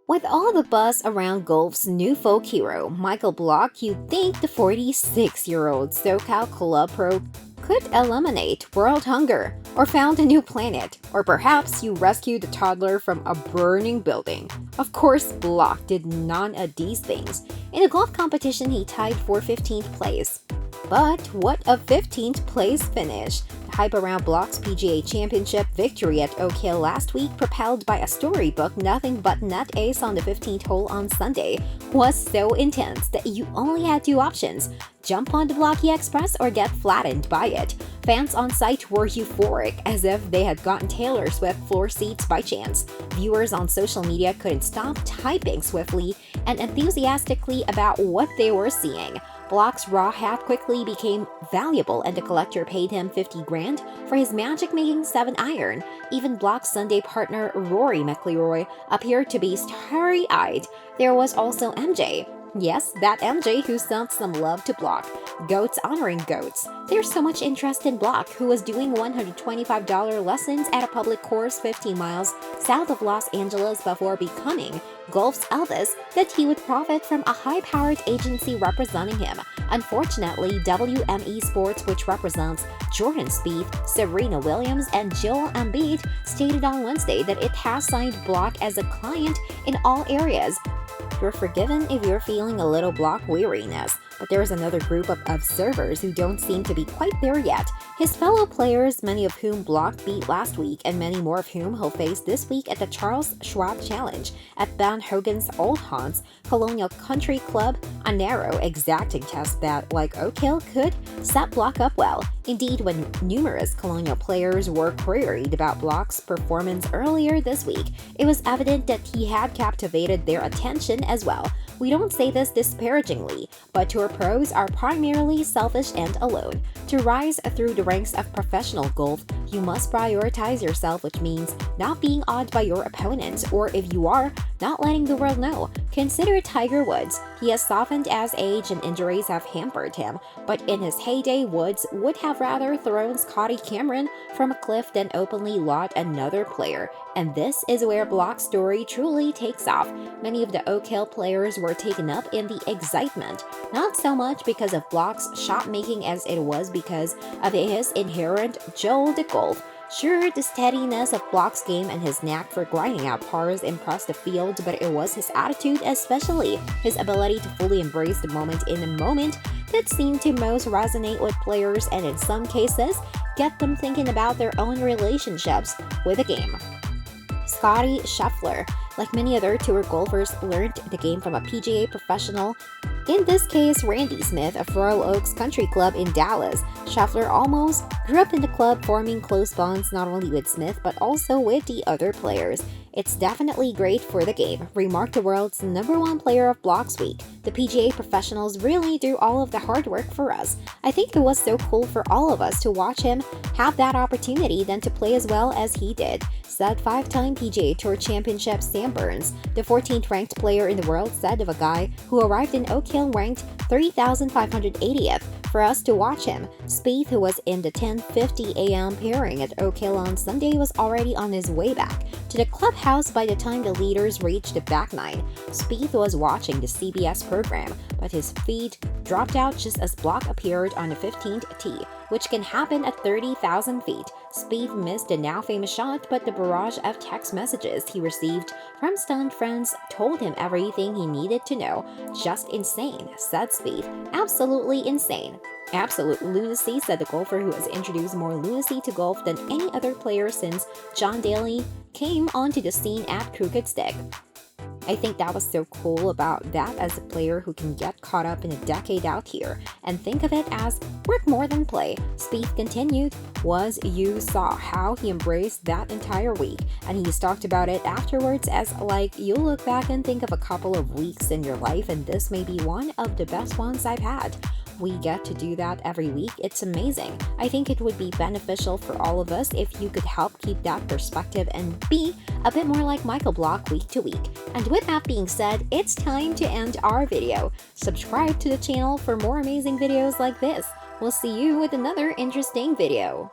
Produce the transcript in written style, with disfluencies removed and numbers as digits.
With all the buzz around golf's new folk hero, Michael Block, you'd think the 46-year-old SoCal Club pro could eliminate world hunger, or found a new planet, or perhaps you rescued a toddler from a burning building. Of course, Block did none of these things. In a golf competition, he tied for 15th place. But what a 15th place finish! The hype around Block's PGA Championship victory at Oak Hill last week, propelled by a storybook nothing but net ace on the 15th hole on Sunday, was so intense that you only had two options: jump on the Blocky Express or get flattened by it. Fans on site were euphoric, as if they had gotten Taylor Swift floor seats by chance. Viewers on social media couldn't stop typing swiftly and enthusiastically about what they were seeing. Block's raw hat quickly became valuable, and the collector paid him 50 grand for his magic-making 7-iron. Even Block's Sunday partner Rory McIlroy appeared to be starry-eyed. There was also MJ. Yes, that MJ who sent some love to Block. Goats honoring goats. There's so much interest in Block, who was doing $125 lessons at a public course 15 miles south of Los Angeles before becoming golf's Elvis, that he would profit from a high-powered agency representing him. Unfortunately, WME Sports, which represents Jordan Spieth, Serena Williams, and Joel Embiid, stated on Wednesday that it has signed Block as a client in all areas. You're forgiven if you're feeling a little Block weariness, but there's another group of observers who don't seem to be quite there yet. His fellow players, many of whom Block beat last week and many more of whom he'll face this week at the Charles Schwab Challenge at Ben Hogan's Old Haunts Colonial Country Club, a narrow, exacting test that, like Oak Hill, could set Block up well. Indeed, when numerous Colonial players were queried about Block's performance earlier this week, it was evident that he had captivated their attention as well. We don't say this disparagingly, but tour pros are primarily selfish and alone. To rise through the ranks of professional golf, you must prioritize yourself, which means not being awed by your opponents, or if you are, not letting the world know. Consider Tiger Woods. He has softened as age and injuries have hampered him, but in his heyday, Woods would have rather thrown Scotty Cameron from a cliff than openly laud another player. And this is where Block's story truly takes off. Many of the Oak Hill players were taken up in the excitement, not so much because of Block's shot making as it was because of his inherent jolt to golf. Sure, the steadiness of Block's game and his knack for grinding out pars impressed the field, but it was his attitude, especially his ability to fully embrace the moment in a moment, that seemed to most resonate with players and in some cases get them thinking about their own relationships with the game. Scotty Scheffler, like many other tour golfers, learned the game from a PGA professional, in this case Randy Smith of Royal Oaks Country Club in Dallas. Scheffler almost grew up in the club, forming close bonds not only with Smith but also with the other players. It's definitely great for the game, remarked the world's #1 player of Block's week. The PGA professionals really do all of the hard work for us. I think it was so cool for all of us to watch him have that opportunity than to play as well as he did, said 5-time PGA Tour Championship Sam Burns. The 14th ranked player in the world said of a guy who arrived in Oak Hill ranked 3,580th. For us to watch him, Spieth, who was in the 10:50 a.m. pairing at Oak Hill on Sunday, was already on his way back to the clubhouse by the time the leaders reached the back nine. Spieth was watching the CBS program, but his feed dropped out just as Block appeared on the 15th tee, which can happen at 30,000 feet. Spieth missed the now famous shot, but the barrage of text messages he received from stunned friends told him everything he needed to know. Just insane, said Spieth. Absolutely insane. Absolute lunacy, said the golfer who has introduced more lunacy to golf than any other player since John Daly came onto the scene at Crooked Stick. I think that was so cool about that as a player who can get caught up in a decade out here and think of it as work more than play. Spieth continued, you saw how he embraced that entire week, and he's talked about it afterwards as like you'll look back and think of a couple of weeks in your life and this may be one of the best ones I've had. We get to do that every week. It's amazing. I think it would be beneficial for all of us if you could help keep that perspective and be a bit more like Michael Block week to week. And with that being said, it's time to end our video. Subscribe to the channel for more amazing videos like this. We'll see you with another interesting video.